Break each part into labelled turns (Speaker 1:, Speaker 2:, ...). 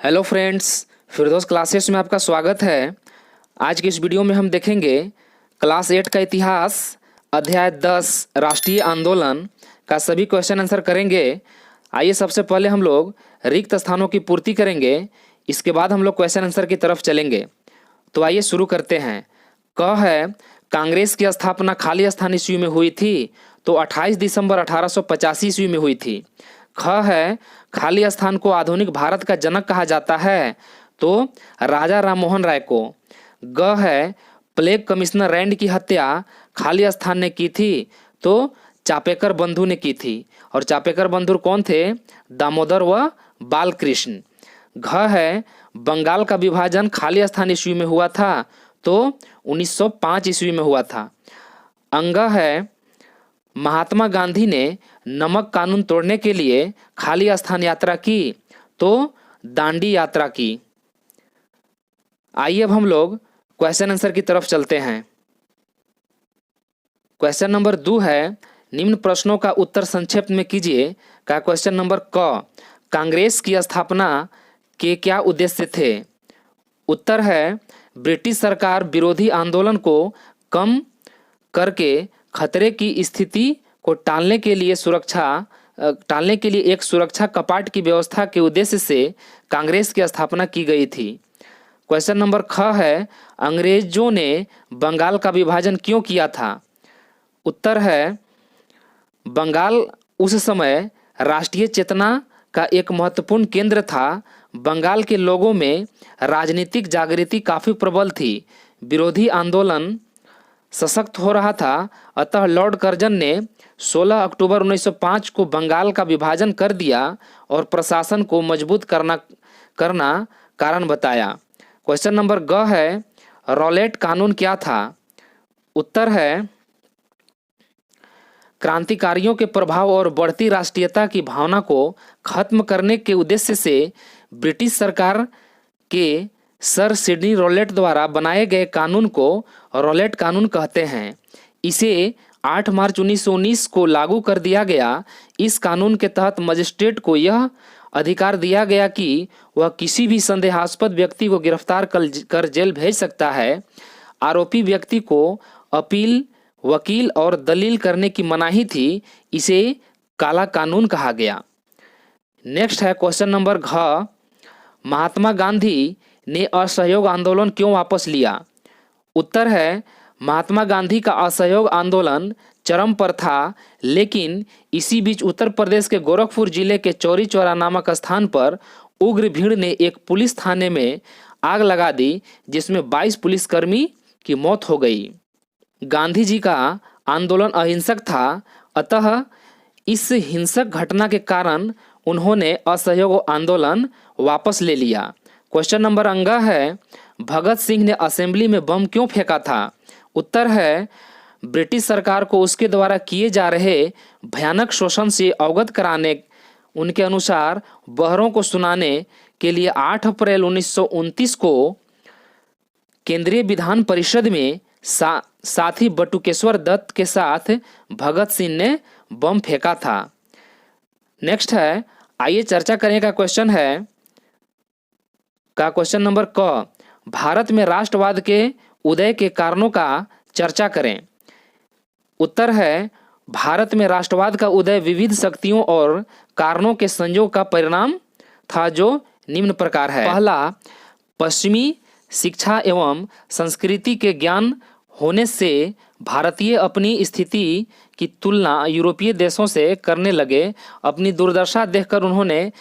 Speaker 1: Hello friends, फिरदौस classes में आपका स्वागत है। आज की इस वीडियो में हम देखेंगे क्लास 8 का इतिहास, अध्याय 10 राष्ट्रीय आंदोलन का सभी क्वेश्चन आंसर करेंगे। आइए सबसे पहले हम लोग रिक्त स्थानों की पूर्ति करेंगे, इसके बाद हम लोग क्वेश्चन आंसर की तरफ चलेंगे। तो आइए शुरू करते हैं। क है कांग्रेस की स्थापना खाली स्थान ईस्वी में हुई थी, तो 28 दिसंबर 1885 ईस्वी में हुई थी। ख है खाली स्थान को आधुनिक भारत का जनक कहा जाता है, तो राजा राममोहन राय को। ग है प्लेग कमिश्नर रैंड की हत्या खाली स्थान ने की थी, तो चापेकर बंधु ने की थी। और चापेकर बंधु कौन थे? दामोदर व बालकृष्ण। घ है बंगाल का विभाजन खाली स्थान ईस्वी में हुआ था, तो 1905 ईस्वी में हुआ था। अंग है महात्मा गांधी ने नमक कानून तोड़ने के लिए खाली स्थान यात्रा की, तो दांडी यात्रा की। आइए अब हम लोग क्वेश्चन आंसर की तरफ चलते हैं। क्वेश्चन नंबर 2 है निम्न प्रश्नों का उत्तर संक्षेप में कीजिए। का क्वेश्चन नंबर क, कांग्रेस की स्थापना के क्या उद्देश्य थे? उत्तर है ब्रिटिश सरकार विरोधी आंदोलन को कम करके खतरे की स्थिति को टालने के लिए एक सुरक्षा कपाट की व्यवस्था के उद्देश्य से कांग्रेस की स्थापना की गई थी। क्वेश्चन नंबर ख है अंग्रेजों ने बंगाल का विभाजन क्यों किया था? उत्तर है बंगाल उस समय राष्ट्रीय चेतना का एक महत्वपूर्ण केंद्र था। बंगाल के लोगों में राजनीतिक जागृति काफ़ी प्रबल थी, विरोधी आंदोलन सशक्त हो रहा था। अतः लॉर्ड कर्जन ने 16 अक्टूबर 1905 को बंगाल का विभाजन कर दिया और प्रशासन को मजबूत करना कारण बताया। क्वेश्चन नंबर ग है रॉलेट कानून क्या था? उत्तर है क्रांतिकारियों के प्रभाव और बढ़ती राष्ट्रीयता की भावना को खत्म करने के उद्देश्य से ब्रिटिश सरकार के सर सिडनी रॉलेट द्वारा बनाए गए कानून को रॉलेट कानून कहते हैं। इसे 8 मार्च 1919 को लागू कर दिया गया। इस कानून के तहत मजिस्ट्रेट को यह अधिकार दिया गया कि वह किसी भी संदेहास्पद व्यक्ति को गिरफ्तार कर जेल भेज सकता है। आरोपी व्यक्ति को अपील, वकील और दलील करने की मनाही थी। इसे काला कानून कहा गया। नेक्स्ट है क्वेश्चन नंबर घ, महात्मा गांधी ने असहयोग आंदोलन क्यों वापस लिया? उत्तर है महात्मा गांधी का असहयोग आंदोलन चरम पर था, लेकिन इसी बीच उत्तर प्रदेश के गोरखपुर जिले के चौरी चौरा नामक स्थान पर उग्र भीड़ ने एक पुलिस थाने में आग लगा दी, जिसमें 22 पुलिसकर्मी की मौत हो गई। गांधी जी का आंदोलन अहिंसक था, अतः इस हिंसक घटना के कारण उन्होंने असहयोग आंदोलन वापस ले लिया। क्वेश्चन नंबर अंगा है भगत सिंह ने असेंबली में बम क्यों फेंका था? उत्तर है ब्रिटिश सरकार को उसके द्वारा किए जा रहे भयानक शोषण से अवगत कराने, उनके अनुसार बहरों को सुनाने के लिए 8 अप्रैल 1929 को केंद्रीय विधान परिषद में साथी बटुकेश्वर दत्त के साथ भगत सिंह ने बम फेंका था। नेक्स्ट है आइए चर्चा करने का क्वेश्चन है का क्वेश्चन नंबर क, भारत में राष्ट्रवाद के उदय के कारणों का चर्चा करें। उत्तर है भारत में राष्ट्रवाद का उदय विविध शक्तियों और कारणों के संयोग का परिणाम था, जो निम्न प्रकार है। पहला, पश्चिमी शिक्षा एवं संस्कृति के ज्ञान होने से भारतीय अपनी स्थिति की तुलना यूरोपीय देशों से करने लगे। अपनी दुर्दशा देखकर उन्हें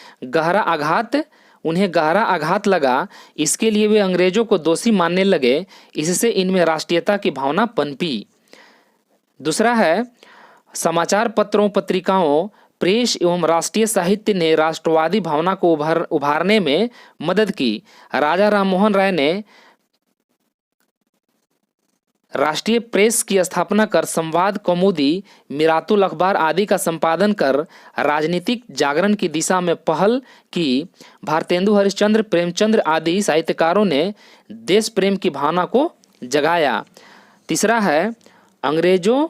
Speaker 1: गहरा आघात लगा। इसके लिए वे अंग्रेजों को दोषी मानने लगे। इससे इनमें राष्ट्रीयता की भावना पनपी। दूसरा है समाचार पत्रों, पत्रिकाओं, प्रेस एवं राष्ट्रीय साहित्य ने राष्ट्रवादी भावना को उभारने में मदद की। राजा राममोहन राय ने राष्ट्रीय प्रेस की स्थापना कर संवाद, कौमुदी, मिरातुल अखबार आदि का संपादन कर राजनीतिक जागरण की दिशा में पहल की। भारतेंदु हरिश्चंद्र, प्रेमचंद्र आदि साहित्यकारों ने देश प्रेम की भावना को जगाया। तीसरा है अंग्रेजों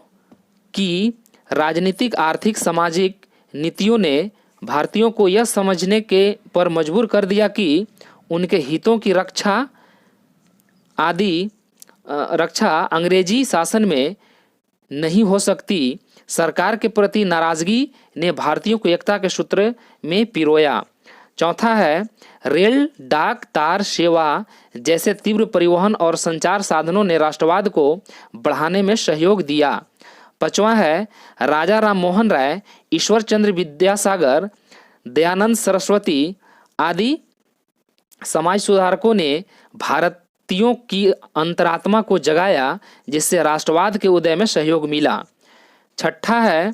Speaker 1: की राजनीतिक, आर्थिक, सामाजिक नीतियों ने भारतीयों को यह समझने के पर मजबूर कर दिया कि उनके हितों की रक्षा अंग्रेजी शासन में नहीं हो सकती। सरकार के प्रति नाराजगी ने भारतीयों को एकता के सूत्र में पिरोया। चौथा है, रेल, डाक, तार सेवा जैसे तीव्र परिवहन और संचार साधनों ने राष्ट्रवाद को बढ़ाने में सहयोग दिया। पांचवा है, राजा राम मोहन राय, ईश्वर चंद्र विद्यासागर, दयानंद सरस्वती आदि समाज सुधारकों ने भारतीयों की अंतरात्मा को जगाया, जिससे राष्ट्रवाद के उदय में सहयोग मिला। छठा है,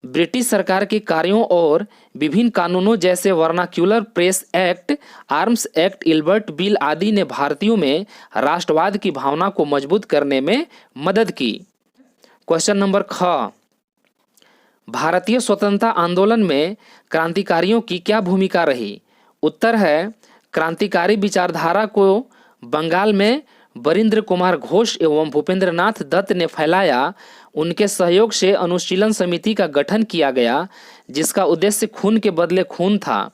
Speaker 1: ब्रिटिश सरकार के कार्यों और विभिन्न कानूनों जैसे vernacular press act, arms act, Ilbert bill आदि ने भारतीयों में राष्ट्रवाद की भावना को मजबूत करने में मदद की। क्वेश्चन नंबर 6, भारतीय स्वतंत्रता आंदोलन में क्रांतिकारियों की क्या भूमिका रही? उत्तर है, क्रांतिकारी विचारधारा को बंगाल में बरिंद्र कुमार घोष एवं भूपेंद्र नाथ दत्त ने फैलाया। उनके सहयोग से अनुशीलन समिति का गठन किया गया, जिसका उद्देश्य खून के बदले खून था।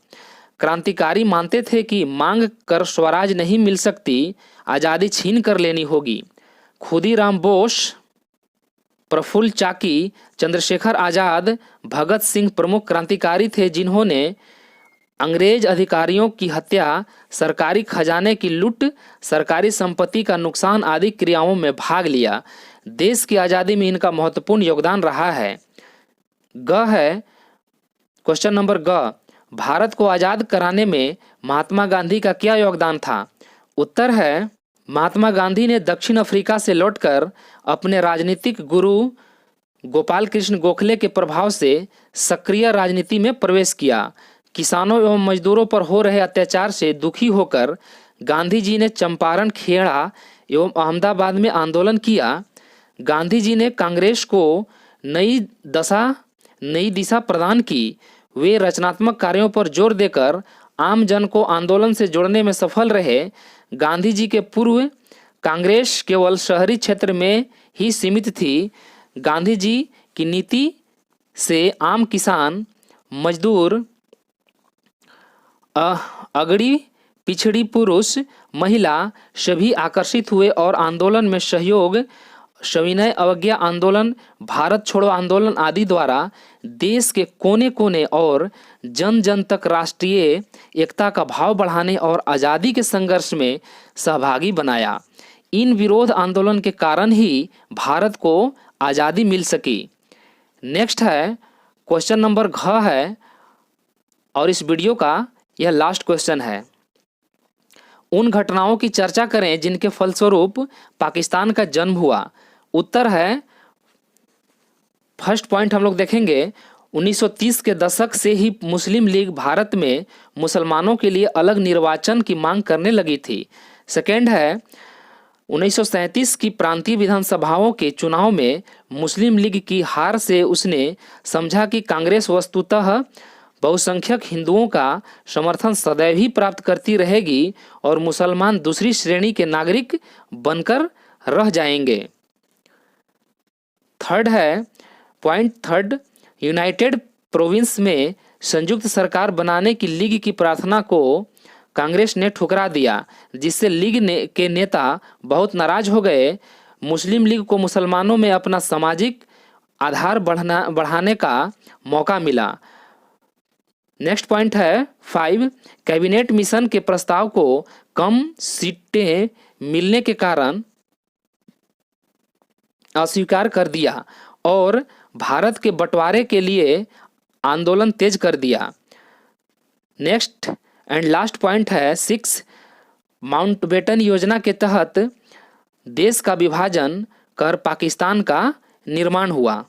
Speaker 1: क्रांतिकारी मानते थे कि मांग कर स्वराज नहीं मिल सकती, आज़ादी छीन कर लेनी होगी। खुदीराम बोस, प्रफुल्ल चाकी, चंद्रशेखर आज़ाद, भगत सिंह प्रमुख क्रांतिकारी थे, जिन्होंने अंग्रेज अधिकारियों की हत्या, सरकारी खजाने की लूट, सरकारी संपत्ति का नुकसान आदि क्रियाओं में भाग लिया। देश की आज़ादी में इनका महत्वपूर्ण योगदान रहा है। ग है, क्वेश्चन नंबर ग, भारत को आज़ाद कराने में महात्मा गांधी का क्या योगदान था? उत्तर है, महात्मा गांधी ने दक्षिण अफ्रीका से लौटकर अपने राजनीतिक गुरु गोपाल कृष्ण गोखले के प्रभाव से सक्रिय राजनीति में प्रवेश किया। किसानों एवं मजदूरों पर हो रहे अत्याचार से दुखी होकर गांधी जी ने चंपारण, खेड़ा एवं अहमदाबाद में आंदोलन किया। गांधी जी ने कांग्रेस को नई दिशा प्रदान की। वे रचनात्मक कार्यों पर जोर देकर आम जन को आंदोलन से जोड़ने में सफल रहे। गांधी जी के पूर्व कांग्रेस केवल शहरी क्षेत्र में ही सीमित थी। गांधी जी की नीति से आम किसान, मजदूर, अगड़ी पिछड़ी पुरुष, महिला सभी आकर्षित हुए और आंदोलन में सहयोग, सविनय अवज्ञा आंदोलन, भारत छोड़ो आंदोलन आदि द्वारा देश के कोने कोने और जन जन तक राष्ट्रीय एकता का भाव बढ़ाने और आज़ादी के संघर्ष में सहभागी बनाया। इन विरोध आंदोलन के कारण ही भारत को आज़ादी मिल सकी। नेक्स्ट है, क्वेश्चन नंबर घ है और इस वीडियो का यह लास्ट क्वेश्चन है। उन घटनाओं की चर्चा करें जिनके फलस्वरूप पाकिस्तान का जन्म हुआ। उत्तर है, फर्स्ट पॉइंट हम लोग देखेंगे, 1930 के दशक से ही मुस्लिम लीग भारत में मुसलमानों के लिए अलग निर्वाचन की मांग करने लगी थी। सेकेंड है, 1937 की प्रांतीय विधानसभाओं के चुनाव में मुस्लिम लीग की हार से उसने समझा कि कांग्रेस वस्तुतः बहुसंख्यक हिंदुओं का समर्थन सदैव ही प्राप्त करती रहेगी और मुसलमान दूसरी श्रेणी के नागरिक बनकर रह जाएंगे। थर्ड है, पॉइंट थर्ड, यूनाइटेड प्रोविंस में संयुक्त सरकार बनाने की लीग की प्रार्थना को कांग्रेस ने ठुकरा दिया, जिससे लीग के नेता बहुत नाराज हो गए। मुस्लिम लीग को मुसलमानों में अपना सामाजिक आधार बढ़ाने का मौका मिला। नेक्स्ट पॉइंट है 5, कैबिनेट मिशन के प्रस्ताव को कम सीटें मिलने के कारण अस्वीकार कर दिया और भारत के बंटवारे के लिए आंदोलन तेज कर दिया। नेक्स्ट एंड लास्ट पॉइंट है 6, माउंटबेटन योजना के तहत देश का विभाजन कर पाकिस्तान का निर्माण हुआ।